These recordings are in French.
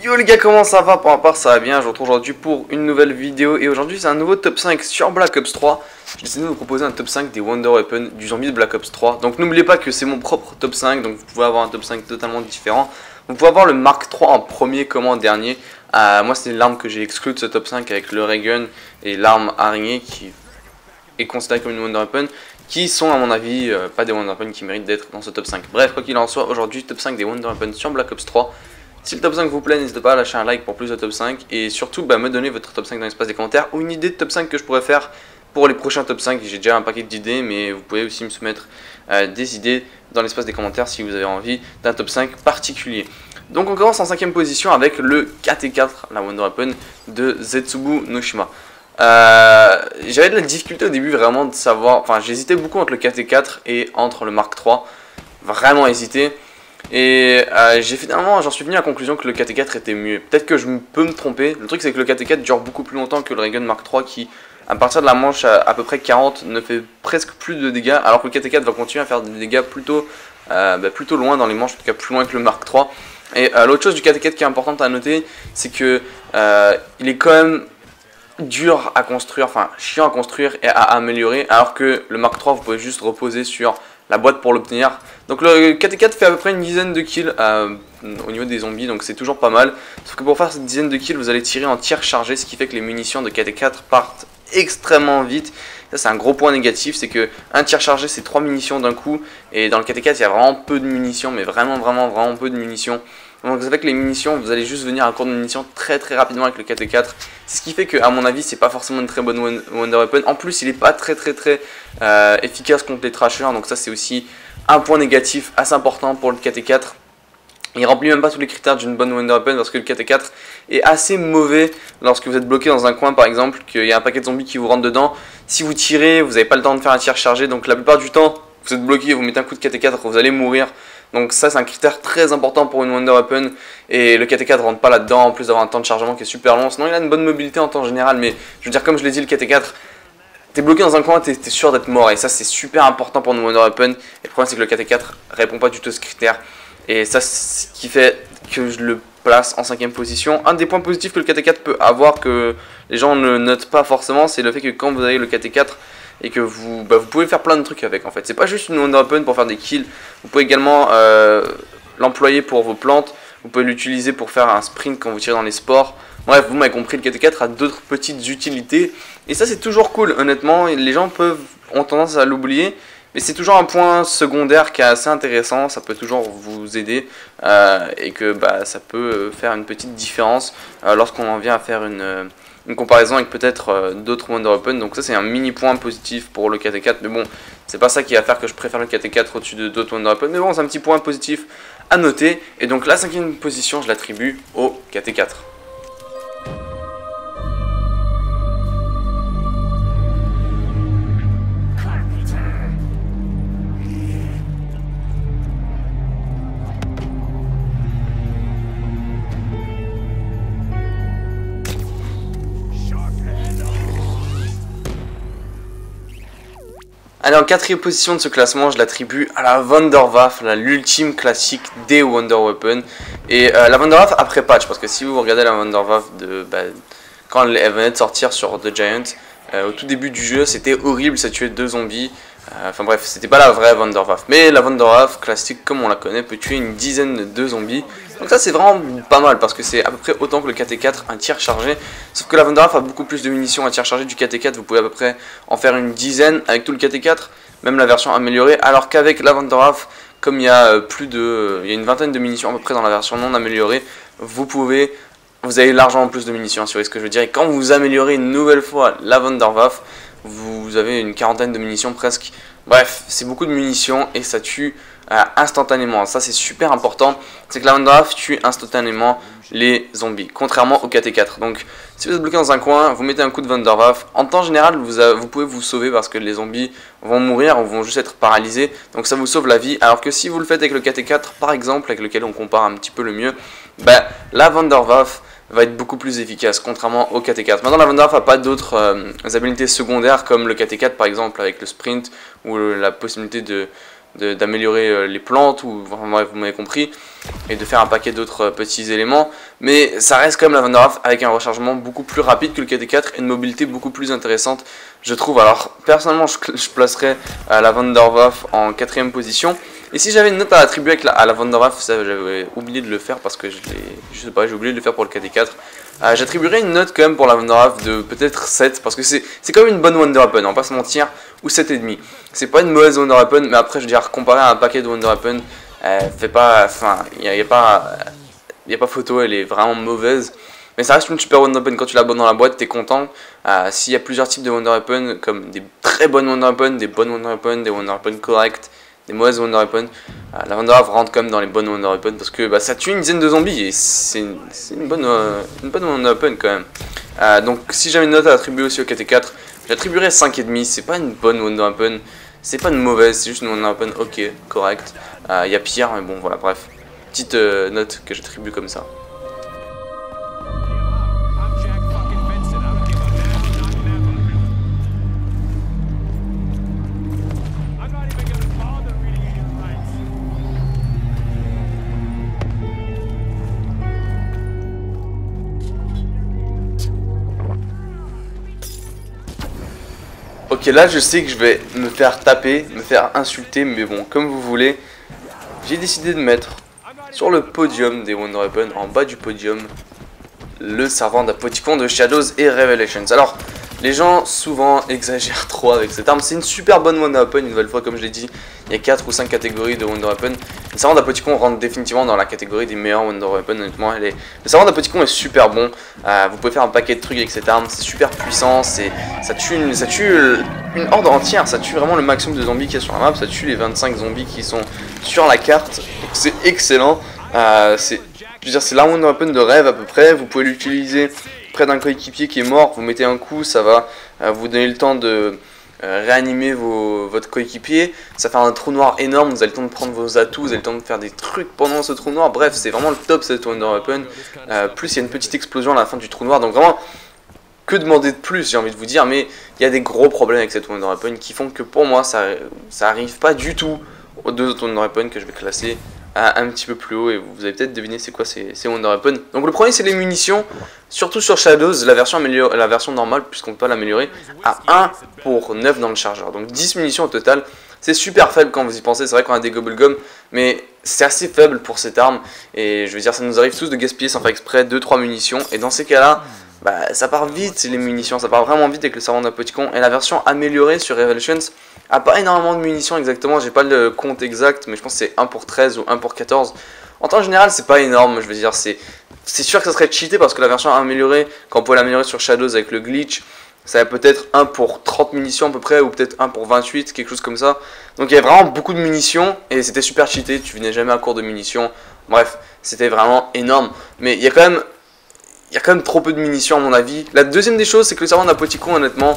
Yo les gars, comment ça va? Pour ma part ça va bien, je vous retrouve aujourd'hui pour une nouvelle vidéo. Et aujourd'hui c'est un nouveau top 5 sur Black Ops 3. J'ai décidé de vous proposer un top 5 des Wonder Weapons du zombie de Black Ops 3. Donc n'oubliez pas que c'est mon propre top 5, donc vous pouvez avoir un top 5 totalement différent. Vous pouvez avoir le Mark 3 en premier comme en dernier. Moi c'est l'arme que j'ai exclue de ce top 5 avec le Ray Gun et l'arme araignée qui est considérée comme une Wonder Weapon, qui sont à mon avis pas des Wonder Weapons qui méritent d'être dans ce top 5. Bref, quoi qu'il en soit, aujourd'hui top 5 des Wonder Weapons sur Black Ops 3. Si le top 5 vous plaît, n'hésitez pas à lâcher un like pour plus de top 5 et surtout me donner votre top 5 dans l'espace des commentaires ou une idée de top 5 que je pourrais faire pour les prochains top 5. J'ai déjà un paquet d'idées, mais vous pouvez aussi me soumettre des idées dans l'espace des commentaires si vous avez envie d'un top 5 particulier. Donc on commence en 5ème position avec le KT4, la Wonder Weapon de Zetsubu Noshima. J'avais de la difficulté au début vraiment de savoir, enfin j'hésitais beaucoup entre le KT4 et entre le Mark 3, vraiment hésité. Et j'en suis venu à la conclusion que le KT4 était mieux. Peut-être que je peux me tromper. Le truc c'est que le KT4 dure beaucoup plus longtemps que le Ray Gun Mark 3 qui, à partir de la manche à peu près 40, ne fait presque plus de dégâts. Alors que le KT4 va continuer à faire des dégâts plutôt loin dans les manches, en tout cas plus loin que le Mark 3. Et l'autre chose du KT4 qui est importante à noter, c'est que il est quand même dur à construire, enfin chiant à construire et à améliorer. Alors que le Mark 3 vous pouvez juste reposer sur la boîte pour l'obtenir. Donc le KT4 fait à peu près une dizaine de kills au niveau des zombies, donc c'est toujours pas mal. Sauf que pour faire cette dizaine de kills, vous allez tirer en tir chargé, ce qui fait que les munitions de KT4 partent extrêmement vite. Ça c'est un gros point négatif, c'est que un tir chargé c'est 3 munitions d'un coup, et dans le KT4 il y a vraiment peu de munitions, mais vraiment peu de munitions. Donc ça fait que les munitions, vous allez juste venir à court de munitions très rapidement avec le KT4. Ce qui fait que à mon avis c'est pas forcément une très bonne Wonder Weapon. En plus il est pas très efficace contre les trashers, donc ça c'est aussi un point négatif assez important pour le KT4. Il remplit même pas tous les critères d'une bonne Wonder Weapon parce que le KT4 est assez mauvais lorsque vous êtes bloqué dans un coin par exemple, qu'il y a un paquet de zombies qui vous rentrent dedans. Si vous tirez, vous n'avez pas le temps de faire un tir chargé, donc la plupart du temps vous êtes bloqué, vous mettez un coup de KT4, vous allez mourir. Donc ça c'est un critère très important pour une Wonder Weapon et le KT4 rentre pas là-dedans en plus d'avoir un temps de chargement qui est super long. Sinon il a une bonne mobilité en temps général, mais je veux dire comme je l'ai dit, le KT4, t'es bloqué dans un coin, t'es sûr d'être mort et ça c'est super important pour une Wonder Weapon. Et le problème c'est que le KT4 répond pas du tout à ce critère et ça c'est ce qui fait que je le place en 5ème position. Un des points positifs que le KT4 peut avoir que les gens ne notent pas forcément, c'est le fait que quand vous avez le KT4 et que vous pouvez faire plein de trucs avec en fait. C'est pas juste une Wonder Weapon pour faire des kills, vous pouvez également l'employer pour vos plantes, vous pouvez l'utiliser pour faire un sprint quand vous tirez dans les sports. Bref, vous m'avez compris, le KT4 a d'autres petites utilités et ça c'est toujours cool honnêtement. Les gens ont tendance à l'oublier, mais c'est toujours un point secondaire qui est assez intéressant, ça peut toujours vous aider et que ça peut faire une petite différence lorsqu'on en vient à faire une comparaison avec peut-être d'autres Wonder Weapons. Donc ça c'est un mini point positif pour le KT4, mais bon c'est pas ça qui va faire que je préfère le KT4 au-dessus de d'autres Wonder Weapons, mais bon c'est un petit point positif à noter. Et donc la 5ème position je l'attribue au KT4. Allez, en 4ème position de ce classement, je l'attribue à la Wunderwaffe, l'ultime classique des Wonder Weapons. Et la Wunderwaffe après patch, parce que si vous regardez la Wunderwaffe quand elle venait de sortir sur The Giant, au tout début du jeu, c'était horrible, ça tuait 2 zombies. Enfin bref, c'était pas la vraie Wunderwaffe. Mais la Wunderwaffe classique, comme on la connaît, peut tuer une dizaine de zombies. Donc ça c'est vraiment pas mal parce que c'est à peu près autant que le KT4, un tir chargé. Sauf que la Wunderwaffe a beaucoup plus de munitions à tir chargé du KT4, vous pouvez à peu près en faire une dizaine avec tout le KT4, même la version améliorée. Alors qu'avec la Wunderwaffe, comme il y a il y a une vingtaine de munitions à peu près dans la version non améliorée, vous avez largement plus de munitions, si vous voyez ce que je veux dire. Et quand vous améliorez une nouvelle fois la Wunderwaffe, vous avez une quarantaine de munitions presque. Bref, c'est beaucoup de munitions et ça tue instantanément. Ça c'est super important, c'est que la Wunderwaffe tue instantanément les zombies, contrairement au KT4. Donc si vous êtes bloqué dans un coin, vous mettez un coup de Wunderwaffe, en temps général vous pouvez vous sauver parce que les zombies vont mourir ou vont juste être paralysés, donc ça vous sauve la vie. Alors que si vous le faites avec le KT4 par exemple, avec lequel on compare un petit peu le mieux, la Wunderwaffe va être beaucoup plus efficace, contrairement au KT4. Maintenant, la Wunderwaffe n'a pas d'autres habilités secondaires comme le KT4 par exemple avec le sprint ou la possibilité d'améliorer les plantes, ou enfin, vous m'avez compris, et de faire un paquet d'autres petits éléments. Mais ça reste quand même la Vanderwaffe avec un rechargement beaucoup plus rapide que le KT4 et une mobilité beaucoup plus intéressante, je trouve. Alors personnellement, je placerais la Vanderwaffe en 4ème position. Et si j'avais une note à attribuer à la Vanderwaffe, ça j'avais oublié de le faire parce que je sais pas, j'ai oublié de le faire pour le KT4. J'attribuerais une note quand même pour la Vanderwaffe de peut-être 7, parce que c'est quand même une bonne Wonder Weapon, on va pas se mentir, ou 7,5. C'est pas une mauvaise Wonder Weapon, mais après je veux dire, comparé à un paquet de Wonder Weapon, fait pas, enfin, il y a pas photo, elle est vraiment mauvaise. Mais ça reste une super Wonder Weapon. Quand tu la bonnes dans la boîte, t'es content. S'il y a plusieurs types de Wonder Weapon, comme des très bonnes Wonder Weapon, des bonnes Wonder Weapon, des Wonder Weapon correctes, des mauvaises Wonder Weapon, la Vanderwaffe rentre quand même dans les bonnes Wonder Weapon parce que ça tue une dizaine de zombies et c'est une bonne Wonder Weapon quand même. Donc si j'avais une note à attribuer aussi au KT4, j'attribuerais 5,5. C'est pas une bonne Wonder Weapon, c'est pas une mauvaise, c'est juste une Wonder Weapon ok, correcte. Il y a pire, mais bon voilà, bref. Petite note que j'attribue comme ça. Ok, là je sais que je vais me faire taper, me faire insulter, mais bon, comme vous voulez, j'ai décidé de mettre sur le podium des Wonder Weapon, en bas du podium, le servant d'Apoticon de Shadows et Revelations. Alors, les gens souvent exagèrent trop avec cette arme. C'est une super bonne Wonder Weapon, une nouvelle fois, comme je l'ai dit. Il y a 4 ou 5 catégories de Wonder Weapon. Le servant d'Apoticon rentre définitivement dans la catégorie des meilleurs Wonder Weapon, honnêtement. Le servant d'Apoticon est super bon. Vous pouvez faire un paquet de trucs avec cette arme. C'est super puissant. Ça tue une horde entière. Ça tue vraiment le maximum de zombies qu'il y a sur la map. Ça tue les 25 zombies qui sont sur la carte. C'est excellent. Je veux dire, c'est la Wonder Weapon de rêve à peu près. Vous pouvez l'utiliser près d'un coéquipier qui est mort. Vous mettez un coup, ça va vous donner le temps de réanimer votre coéquipier. Ça fait un trou noir énorme. Vous avez le temps de prendre vos atouts. Vous avez le temps de faire des trucs pendant ce trou noir. Bref, c'est vraiment le top cette Wonder Weapon. Plus il y a une petite explosion à la fin du trou noir. Donc vraiment, que demander de plus, j'ai envie de vous dire. Mais il y a des gros problèmes avec cette Wonder Weapon qui font que pour moi, ça arrive pas du tout aux deux autres Wonder Weapon que je vais classer un petit peu plus haut, et vous avez peut-être deviné c'est quoi ces Wonder Weapon. Donc le premier c'est les munitions, surtout sur Shadows, la version normale, puisqu'on peut pas l'améliorer, à 1 pour 9 dans le chargeur. Donc 10 munitions au total, c'est super faible quand vous y pensez. C'est vrai qu'on a des Gobblegum, mais c'est assez faible pour cette arme, et je veux dire ça nous arrive tous de gaspiller sans faire exprès 2-3 munitions, et dans ces cas là, ça part vite les munitions, ça part vraiment vite avec le servant d'Apoticon. Et la version améliorée sur Revelations a pas énormément de munitions exactement, j'ai pas le compte exact, mais je pense que c'est 1 pour 13 ou 1 pour 14. En temps général c'est pas énorme, je veux dire, c'est sûr que ça serait cheaté parce que la version améliorée, quand on peut l'améliorer sur Shadows avec le glitch, ça va peut-être 1 pour 30 munitions à peu près, ou peut-être 1 pour 28, quelque chose comme ça. Donc il y avait vraiment beaucoup de munitions, et c'était super cheaté, tu venais jamais à court de munitions. Bref, c'était vraiment énorme, mais il y a quand même trop peu de munitions à mon avis. La deuxième des choses, c'est que le servant d'Apoticon, honnêtement,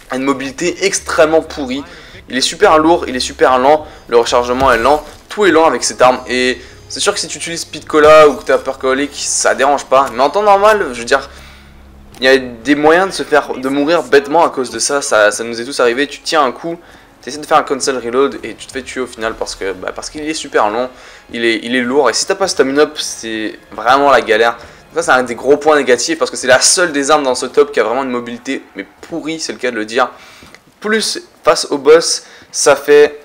a une mobilité extrêmement pourrie. Il est super lourd, il est super lent, le rechargement est lent, tout est lent avec cette arme. Et c'est sûr que si tu utilises Speed Cola ou que tu as Percolic, ça dérange pas. Mais en temps normal, je veux dire, il y a des moyens de mourir bêtement à cause de ça. Ça nous est tous arrivé. Tu tiens un coup, tu essaies de faire un cancel reload et tu te fais tuer au final parce qu'il est super long, il est lourd. Et si t'as pas stamina up, c'est vraiment la galère. Ça c'est un des gros points négatifs parce que c'est la seule des armes dans ce top qui a vraiment une mobilité mais pourrie, c'est le cas de le dire. Plus face au boss, ça fait,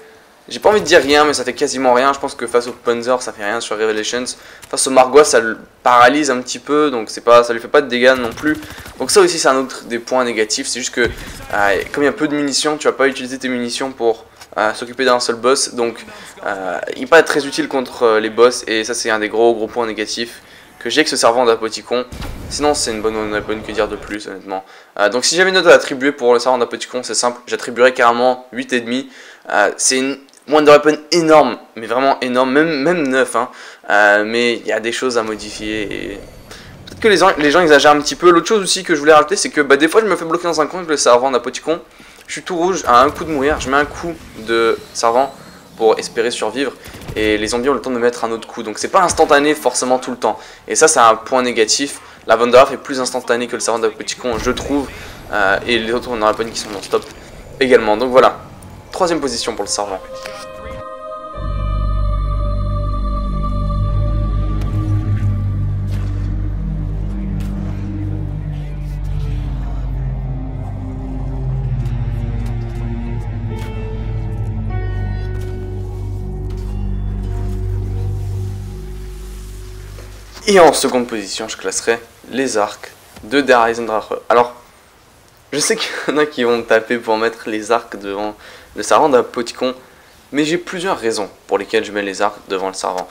j'ai pas envie de dire rien, mais ça fait quasiment rien. Je pense que face au Panzer ça fait rien sur Revelations. Face au Margwa ça le paralyse un petit peu, donc ça lui fait pas de dégâts non plus. Donc ça aussi c'est un autre des points négatifs. C'est juste que comme il y a peu de munitions, tu vas pas utiliser tes munitions pour s'occuper d'un seul boss. Donc il n'est pas très utile contre les boss, et ça c'est un des gros points négatifs que j'ai avec ce servant d'Apoticon. Sinon c'est une bonne Wonder Weapon, que dire de plus honnêtement. Donc si j'avais une note à attribuer pour le servant d'Apoticon, c'est simple, j'attribuerais carrément 8,5. C'est une Wonder Weapon énorme, mais vraiment énorme, même 9 hein. Mais il y a des choses à modifier, et peut-être que les gens exagèrent un petit peu. L'autre chose aussi que je voulais rajouter, c'est que des fois je me fais bloquer dans un coin avec le servant d'Apoticon. Je suis tout rouge à un coup de mourir, je mets un coup de servant pour espérer survivre, et les zombies ont le temps de mettre un autre coup, donc c'est pas instantané forcément tout le temps, et ça c'est un point négatif. La Vanderwaffe est plus instantanée que le servant d'Apoticon, je trouve, et les autres Wonder Weapon qui sont non-stop également. Donc voilà, troisième position pour le servant. Et en seconde position, je classerai les arcs de Der Eisendrache. Alors, je sais qu'il y en a qui vont me taper pour mettre les arcs devant le servant d'Apoticon, mais j'ai plusieurs raisons pour lesquelles je mets les arcs devant le servant.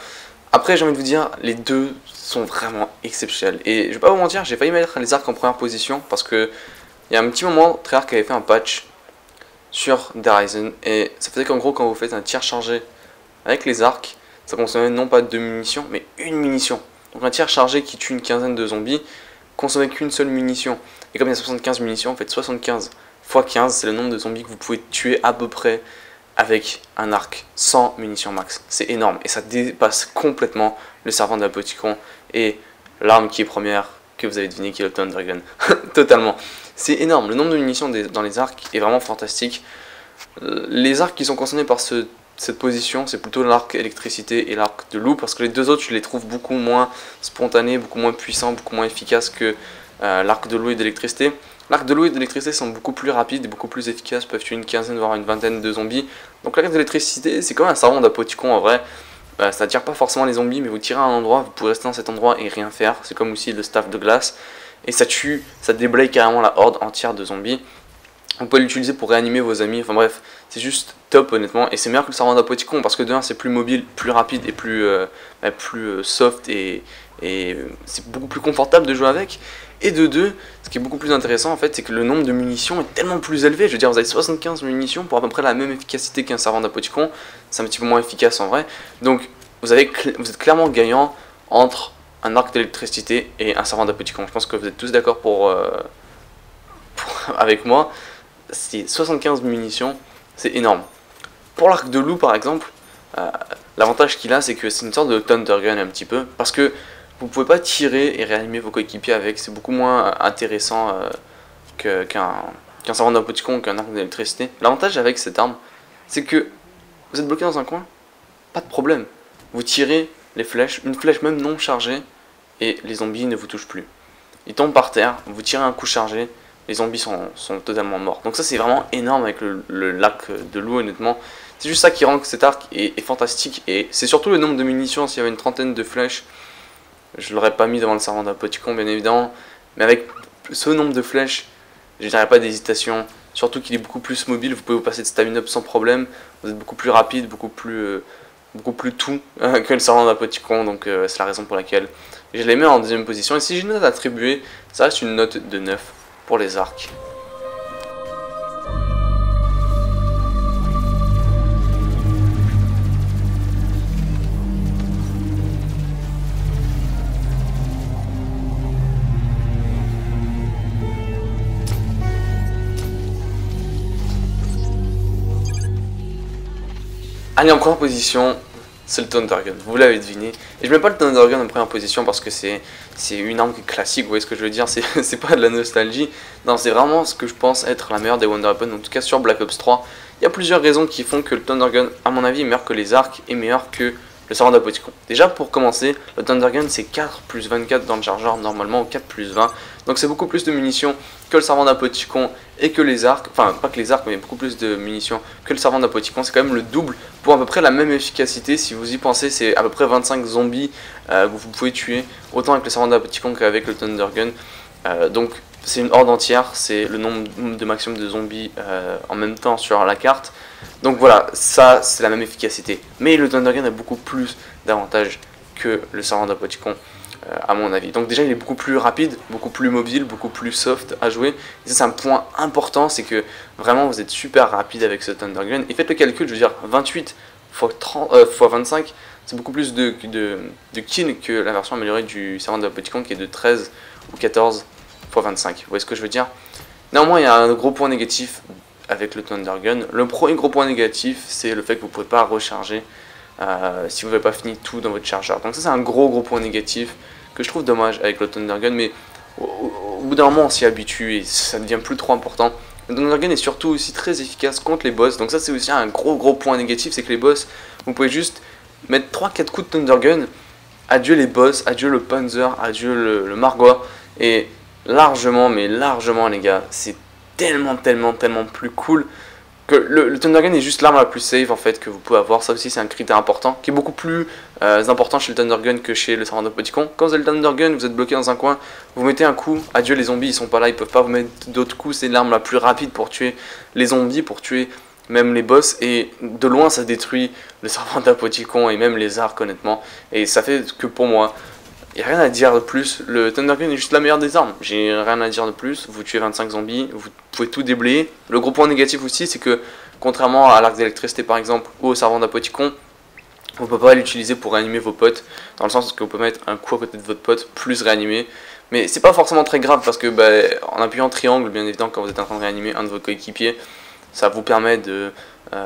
Après, j'ai envie de vous dire, les deux sont vraiment exceptionnels. Et je vais pas vous mentir, j'ai failli mettre les arcs en première position parce que il y a un petit moment, Treyarch avait fait un patch sur Der Eisen et ça faisait qu'en gros, quand vous faites un tir chargé avec les arcs, ça consommait non pas 2 munitions, mais une munition. Donc un tir chargé qui tue une quinzaine de zombies consommait qu'une seule munition. Et comme il y a 75 munitions, en fait 75 x 15, c'est le nombre de zombies que vous pouvez tuer à peu près avec un arc sans munitions max. C'est énorme et ça dépasse complètement le servant d'Apoticon et l'arme qui est première, que vous avez deviné, qui est le Thundergun. Totalement. C'est énorme. Le nombre de munitions dans les arcs est vraiment fantastique. Les arcs qui sont consommés par cette position, c'est plutôt l'arc électricité et l'arc de loup, parce que les deux autres, je les trouve beaucoup moins spontanés, beaucoup moins puissants, beaucoup moins efficaces que l'arc de l'eau et d'électricité. L'arc de l'eau et d'électricité sont beaucoup plus rapides et beaucoup plus efficaces, peuvent tuer une quinzaine voire une vingtaine de zombies. Donc l'arc d'électricité, c'est comme un servant d'Apoticon en vrai. Ça attire pas forcément les zombies, mais vous tirez à un endroit, vous pouvez rester dans cet endroit et rien faire. C'est comme aussi le staff de glace. Et ça tue, ça déblaye carrément la horde entière de zombies. Vous pouvez l'utiliser pour réanimer vos amis, enfin bref, c'est juste top honnêtement. Et c'est meilleur que le servant d'Apoticon parce que de 1 c'est plus mobile, plus rapide et plus soft et c'est beaucoup plus confortable de jouer avec. Et de 2, ce qui est beaucoup plus intéressant en fait, c'est que le nombre de munitions est tellement plus élevé. Je veux dire, vous avez 75 munitions pour à peu près la même efficacité qu'un servant d'Apoticon. C'est un petit peu moins efficace en vrai. Donc vous êtes clairement gagnant entre un arc d'électricité et un servant d'Apoticon. Je pense que vous êtes tous d'accord avec moi. C'est 75 munitions, c'est énorme. Pour l'arc de loup par exemple, l'avantage qu'il a, c'est que c'est une sorte de Thundergun un petit peu, parce que vous pouvez pas tirer et réanimer vos coéquipiers avec, c'est beaucoup moins intéressant qu'un servant d'Apoticon, qu'un arc d'électricité. L'avantage avec cette arme, c'est que vous êtes bloqué dans un coin, pas de problème. Vous tirez les flèches, une flèche même non chargée, et les zombies ne vous touchent plus. Ils tombent par terre, vous tirez un coup chargé, les zombies sont totalement morts. Donc ça c'est vraiment énorme avec le lac de loup honnêtement. C'est juste ça qui rend que cet arc est fantastique. Et c'est surtout le nombre de munitions. S'il y avait une trentaine de flèches, je l'aurais pas mis devant le servant d'Apoticon bien évidemment. Mais avec ce nombre de flèches, je dirais pas d'hésitation. Surtout qu'il est beaucoup plus mobile, vous pouvez vous passer de stamina up sans problème. Vous êtes beaucoup plus rapide, beaucoup plus tout que le servant d'Apoticon. Donc c'est la raison pour laquelle je les mets en deuxième position. Et si j'ai une note attribuée, ça reste une note de 9. Pour les arcs. Allez, en première position, c'est le Thundergun, vous l'avez deviné. Et je mets pas le Thundergun en première position parce que c'est une arme classique, vous voyez ce que je veux dire, c'est pas de la nostalgie. Non, c'est vraiment ce que je pense être la meilleure des Wonder Weapons, en tout cas sur Black Ops 3. Il y a plusieurs raisons qui font que le Thundergun, à mon avis, est meilleur que les arcs et meilleur que le servant d'Apoticon. Déjà, pour commencer, le Thundergun c'est 4 plus 24 dans le chargeur normalement, ou 4 plus 20. Donc c'est beaucoup plus de munitions que le servant d'Apoticon et que les arcs. Enfin, pas que les arcs, mais beaucoup plus de munitions que le servant d'Apoticon. C'est quand même le double pour à peu près la même efficacité. Si vous y pensez, c'est à peu près 25 zombies que vous pouvez tuer, autant avec le servant d'Apoticon qu'avec le Thundergun. Donc c'est une horde entière, c'est le nombre de maximum de zombies en même temps sur la carte. Donc voilà, ça c'est la même efficacité. Mais le Thundergun a beaucoup plus d'avantages que le servant d'Apoticon, à mon avis. Donc déjà il est beaucoup plus rapide, beaucoup plus mobile, beaucoup plus soft à jouer. Et ça c'est un point important, c'est que vraiment vous êtes super rapide avec ce Thundergun. Et faites le calcul, je veux dire 28 x 25, c'est beaucoup plus de kills que la version améliorée du servant d'Apoticon qui est de 13 ou 14 x 25. Vous voyez ce que je veux dire? Néanmoins il y a un gros point négatif avec le Thundergun. Le premier gros point négatif, c'est le fait que vous ne pouvez pas recharger si vous n'avez pas fini tout dans votre chargeur. Donc ça c'est un gros point négatif que je trouve dommage avec le Thundergun, mais au bout d'un moment on s'y habitue et ça devient plus trop important. Le Thundergun est surtout aussi très efficace contre les boss, donc ça c'est aussi un gros point négatif, c'est que les boss, vous pouvez juste mettre 3-4 coups de Thundergun, adieu les boss, adieu le Panzer, adieu le Margwa, et largement, mais largement les gars, c'est tellement plus cool que le Thunder Gun est juste l'arme la plus safe en fait que vous pouvez avoir. Ça aussi c'est un critère important, qui est beaucoup plus important chez le Thunder Gun que chez le Servant d'Apoticon. Quand vous avez le Thunder Gun, vous êtes bloqué dans un coin, vous mettez un coup, adieu les zombies, ils sont pas là, ils peuvent pas vous mettre d'autres coups. C'est l'arme la plus rapide pour tuer les zombies, pour tuer même les boss, et de loin ça détruit le Servant d'Apoticon et même les arcs honnêtement. Et ça fait que pour moi, il n'y a rien à dire de plus, le Thunder Gun est juste la meilleure des armes, j'ai rien à dire de plus. Vous tuez 25 zombies, vous pouvez tout déblayer. Le gros point négatif aussi, c'est que contrairement à l'arc d'électricité par exemple, ou au Servant d'Apoticon, vous ne pouvez pas l'utiliser pour réanimer vos potes, dans le sens que vous pouvez mettre un coup à côté de votre pote, plus réanimer. Mais c'est pas forcément très grave, parce que en appuyant triangle, bien évidemment, quand vous êtes en train de réanimer un de vos coéquipiers, ça vous permet de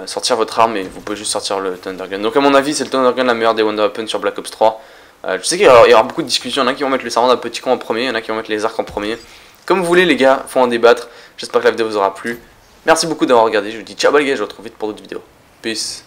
sortir votre arme, et vous pouvez juste sortir le Thunder Gun. Donc à mon avis, c'est le Thunder Gun la meilleure des Wonder Weapons sur Black Ops 3. Je sais qu'il y aura beaucoup de discussions, il y en a qui vont mettre le Servant d'Apoticon en premier, il y en a qui vont mettre les arcs en premier. Comme vous voulez les gars, faut en débattre. J'espère que la vidéo vous aura plu. Merci beaucoup d'avoir regardé, je vous dis ciao les gars, je vous retrouve vite pour d'autres vidéos. Peace.